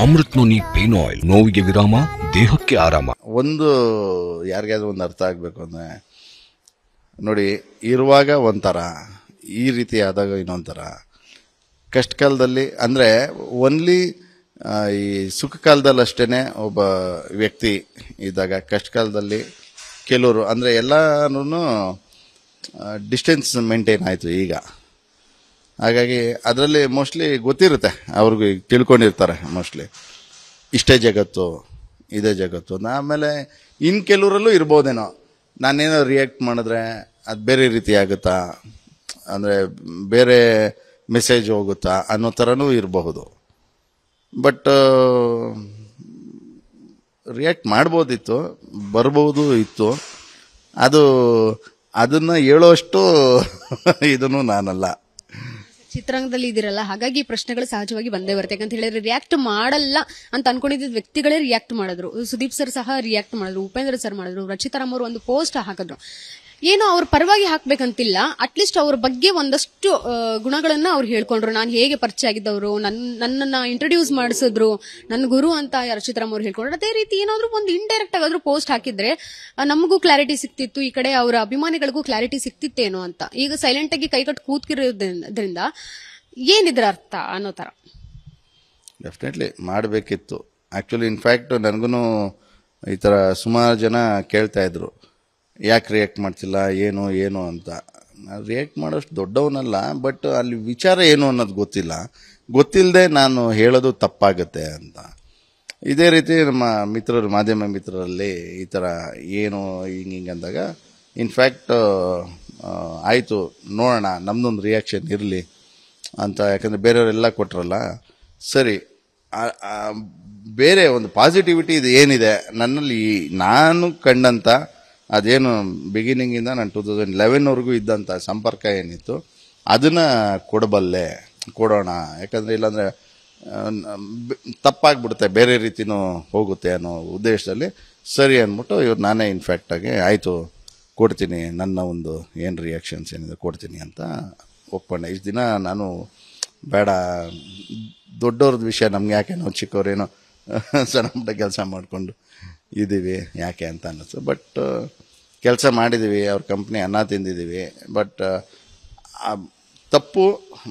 Amrit noni pain oil, ನೋವಿಗೆ ವಿರಾಮ, ದೇಹಕ್ಕೆ ಆರಾಮ. ಒಂದು ಯಾರಿಗಾದ್ರೂ ಒಂದು ಅರ್ಥ ಆಗ್ಬೇಕು ಅಂದ್ರೆ ನೋಡಿ, ಇರುವಾಗ ಒಂಥರ, ಈ ರೀತಿ ಆದಾಗ ಇನ್ನೊಂಥರ. ಕಷ್ಟ ಕಾಲದಲ್ಲಿ ಅಂದ್ರೆ ಓನ್ಲಿ ಈ ಸುಖ ಕಾಲದಲ್ಲಿ ಅಷ್ಟೇನೆ ಒಬ್ಬ ವ್ಯಕ್ತಿ ಇದ್ದಾಗ, ಕಷ್ಟ ಕಾಲದಲ್ಲಿ ಕೆಲವರು ಅಂದ್ರೆ ಎಲ್ಲಾನು ಡಿಸ್ಟೆನ್ಸ್ ಮೇಂಟೈನ್ ಆಯ್ತು ಈಗ. ಹಾಗಾಗಿ ಅದರಲ್ಲಿ ಮೋಸ್ಟ್ಲಿ ಗೊತ್ತಿರುತ್ತೆ, ಅವ್ರಿಗೆ ತಿಳ್ಕೊಂಡಿರ್ತಾರೆ ಮೋಸ್ಟ್ಲಿ ಇಷ್ಟೇ ಜಗತ್ತು, ಇದೇ ಜಗತ್ತು. ಆಮೇಲೆ ಇನ್ನು ಕೆಲವರಲ್ಲೂ ಇರ್ಬೋದೇನೋ, ನಾನೇನೋ ರಿಯಾಕ್ಟ್ ಮಾಡಿದ್ರೆ ಅದು ಬೇರೆ ರೀತಿ ಆಗುತ್ತಾ, ಅಂದರೆ ಬೇರೆ ಮೆಸೇಜ್ ಹೋಗುತ್ತಾ ಅನ್ನೋ ಥರನೂ ಇರಬಹುದು. ಬಟ್ ರಿಯಾಕ್ಟ್ ಮಾಡ್ಬೋದಿತ್ತು, ಬರ್ಬೋದು ಇತ್ತು. ಅದನ್ನು ಹೇಳೋಷ್ಟು ಇದನ್ನು ನಾನಲ್ಲ. ಚಿತ್ರರಂಗದಲ್ಲಿ ಇದಿರಲ್ಲ, ಹಾಗಾಗಿ ಪ್ರಶ್ನೆಗಳು ಸಹಜವಾಗಿ ಬಂದೇ ಬರುತ್ತೆ. ಯಾಕಂತ ಹೇಳಿದ್ರೆ ರಿಯಾಕ್ಟ್ ಮಾಡಲ್ಲ ಅಂತ ಅನ್ಕೊಂಡಿದ್ದ ವ್ಯಕ್ತಿಗಳೇ ರಿಯಾಕ್ಟ್ ಮಾಡಿದ್ರು. ಸುದೀಪ್ ಸರ್ ಸಹ ರಿಯಾಕ್ಟ್ ಮಾಡಿದ್ರು, ಉಪೇಂದ್ರ ಸರ್ ಮಾಡಿದ್ರು, ರಚಿತಾರಾಮ್ ಅವರು ಒಂದು ಪೋಸ್ಟ್ ಹಾಕಿದ್ರು. ಏನೋ ಅವ್ರ ಪರವಾಗಿ ಹಾಕ್ಬೇಕಂತಿಲ್ಲ, ಅಟ್ಲೀಸ್ಟ್ ಅವ್ರ ಬಗ್ಗೆ ಒಂದಷ್ಟು ಗುಣಗಳನ್ನ ಅವ್ರು ಹೇಳ್ಕೊಂಡ್ರು. ನಾನು ಹೇಗೆ ಪರಿಚಯ ಆಗಿದ್ದವರು, ನನ್ನನ್ನ ಇಂಟ್ರೊಡ್ಯೂಸ್ ಮಾಡಿಸಿದ್ರು, ನನ್ನ ಗುರು ಅಂತ ರಚಿತಾರಾಮ್ ಅವ್ರು ಹೇಳ್ಕೊಂಡ್ರು. ಅದೇ ರೀತಿ ಏನಾದ್ರು ಒಂದು ಇಂಡೈರೆಕ್ಟ್ ಆಗಾದ್ರೂ ಪೋಸ್ಟ್ ಹಾಕಿದ್ರೆ ನಮಗೂ ಕ್ಲಾರಿಟಿ ಸಿಕ್ತಿತ್ತು, ಈ ಕಡೆ ಅವರ ಅಭಿಮಾನಿಗಳಿಗೂ ಕ್ಲಾರಿಟಿ ಸಿಕ್ತಿತ್ತೇನೋ ಅಂತ. ಈಗ ಸೈಲೆಂಟ್ ಆಗಿ ಕೈಕಟ್ಟು ಕೂತ್ಕಿರೋದ್ರಿಂದ ಏನಿದ್ರ ಅರ್ಥ ಅನ್ನೋ ತರ. ಡೆಫಿನೆಟ್ಲಿ ಮಾಡಬೇಕಿತ್ತು. ಆಕ್ಚುಲಿ ಇನ್ಫ್ಯಾಕ್ಟ್ ನನಗೂ ಈ ಥರ ಸುಮಾರು ಜನ ಕೇಳ್ತಾ ಇದ್ರು, ಯಾಕೆ ರಿಯಾಕ್ಟ್ ಮಾಡ್ತಿಲ್ಲ, ಏನು ಅಂತ. ನಾನು ರಿಯಾಕ್ಟ್ ಮಾಡೋಷ್ಟು ದೊಡ್ಡವನಲ್ಲ, ಬಟ್ ಅಲ್ಲಿ ವಿಚಾರ ಏನು ಅನ್ನೋದು ಗೊತ್ತಿಲ್ಲದೆ ನಾನು ಹೇಳೋದು ತಪ್ಪಾಗುತ್ತೆ ಅಂತ. ಇದೇ ರೀತಿ ನಮ್ಮ ಮಿತ್ರರು, ಮಾಧ್ಯಮ ಮಿತ್ರರಲ್ಲಿ ಈ ಥರ ಏನು ಹಿಂಗೆ ಅಂದಾಗ, ಇನ್ಫ್ಯಾಕ್ಟ್ ಆಯಿತು ನೋಡೋಣ, ನಮ್ಮದೊಂದು ರಿಯಾಕ್ಷನ್ ಇರಲಿ ಅಂತ. ಯಾಕಂದರೆ ಬೇರೆಯವರೆಲ್ಲ ಕೊಟ್ರಲ್ಲ, ಸರಿ ಬೇರೆ ಒಂದು ಪಾಸಿಟಿವಿಟಿ ಇದು ಏನಿದೆ ನನ್ನಲ್ಲಿ, ನಾನು ಕಂಡಂಥ ಅದೇನು ಬಿಗಿನಿಂಗಿಂದ ನಾನು 2011ವರೆಗೂ ಇದ್ದಂಥ ಸಂಪರ್ಕ ಏನಿತ್ತು ಅದನ್ನು ಕೊಡೋಣ. ಯಾಕಂದರೆ ಇಲ್ಲಾಂದರೆ ತಪ್ಪಾಗ್ಬಿಡುತ್ತೆ, ಬೇರೆ ರೀತಿನೂ ಹೋಗುತ್ತೆ ಅನ್ನೋ ಉದ್ದೇಶದಲ್ಲಿ ಸರಿ ಅಂದ್ಬಿಟ್ಟು ಇವ್ರು ನಾನೇ ಇನ್ಫ್ಯಾಕ್ಟಾಗಿ ಆಯಿತು ಕೊಡ್ತೀನಿ, ನನ್ನ ಒಂದು ಏನು ರಿಯಾಕ್ಷನ್ಸ್ ಏನಿದೆ ಕೊಡ್ತೀನಿ ಅಂತ ಒಪ್ಕೊಂಡೆ. ಇಷ್ಟು ದಿನ ನಾನು ಬೇಡ, ದೊಡ್ಡವ್ರದ್ದು ವಿಷಯ ನಮ್ಗೆ ಯಾಕೆ, ನಾವು ಚಿಕ್ಕವ್ರೇನೋ ಸಣ್ಣ ಪುಟ್ಟ ಕೆಲಸ ಮಾಡಿಕೊಂಡು ಇದ್ದೀವಿ ಯಾಕೆ ಅಂತ ಅನ್ನಿಸ್ತು. ಬಟ್ ಕೆಲಸ ಮಾಡಿದ್ದೀವಿ, ಅವ್ರ ಕಂಪ್ನಿ ಅನ್ನ ತಿಂದಿದ್ದೀವಿ. ಬಟ್ ತಪ್ಪು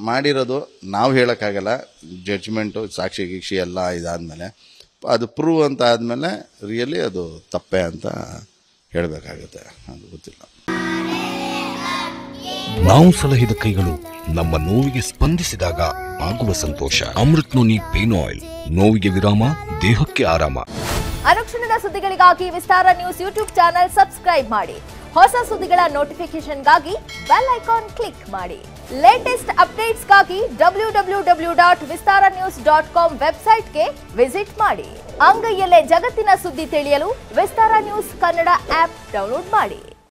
ಮಾಡಿರೋದು ನಾವು ಹೇಳೋಕ್ಕಾಗಲ್ಲ, ಜಡ್ಜ್ಮೆಂಟು ಸಾಕ್ಷಿ ಗೀಕ್ಷಿ ಎಲ್ಲ ಇದಾದಮೇಲೆ, ಅದು ಪ್ರೂವ್ ಅಂತ ಆದಮೇಲೆ ರಿಯಲಿ ಅದು ತಪ್ಪೇ ಅಂತ ಹೇಳಬೇಕಾಗುತ್ತೆ. ಅದು ಗೊತ್ತಿಲ್ಲ. ನಾವು ಸಲಹಿದ ಕೈಗಳು ನಮ್ಮ ನೋವಿಗೆ ಸ್ಪಂದಿಸಿದಾಗ ಆಗುವ ಸಂತೋಷ. ಅಮೃತ್ ನೋನಿ ಪೇನ್ ಆಯಿಲ್, ನೋವಿಗೆ ವಿರಾಮ, ದೇಹಕ್ಕೆ ಆರಾಮ. ಅನುಕ್ಷಣದ ಸುದ್ದಿಗಳಿಗಾಗಿ ವಿಸ್ತಾರ ನ್ಯೂಸ್ ಯೂಟ್ಯೂಬ್ ಚಾನೆಲ್ ಸಬ್ಸ್ಕ್ರೈಬ್ ಮಾಡಿ. ಹೊಸ ಸುದ್ದಿಗಳ ನೋಟಿಫಿಕೇಶನ್ಗಾಗಿ ಬೆಲ್ ಐಕಾನ್ ಕ್ಲಿಕ್ ಮಾಡಿ. ಲೇಟೆಸ್ಟ್ ಅಪ್ಡೇಟ್ಸ್ಗಾಗಿ www.vistaranews.com ವೆಬ್ಸೈಟ್ಗೆ ವಿಸಿಟ್ ಮಾಡಿ. ಅಂಗೈಯಲ್ಲೇ ಜಗತ್ತಿನ ಸುದ್ದಿ ತಿಳಿಯಲು ವಿಸ್ತಾರ ನ್ಯೂಸ್ ಕನ್ನಡ ಆಪ್ ಡೌನ್ಲೋಡ್ ಮಾಡಿ.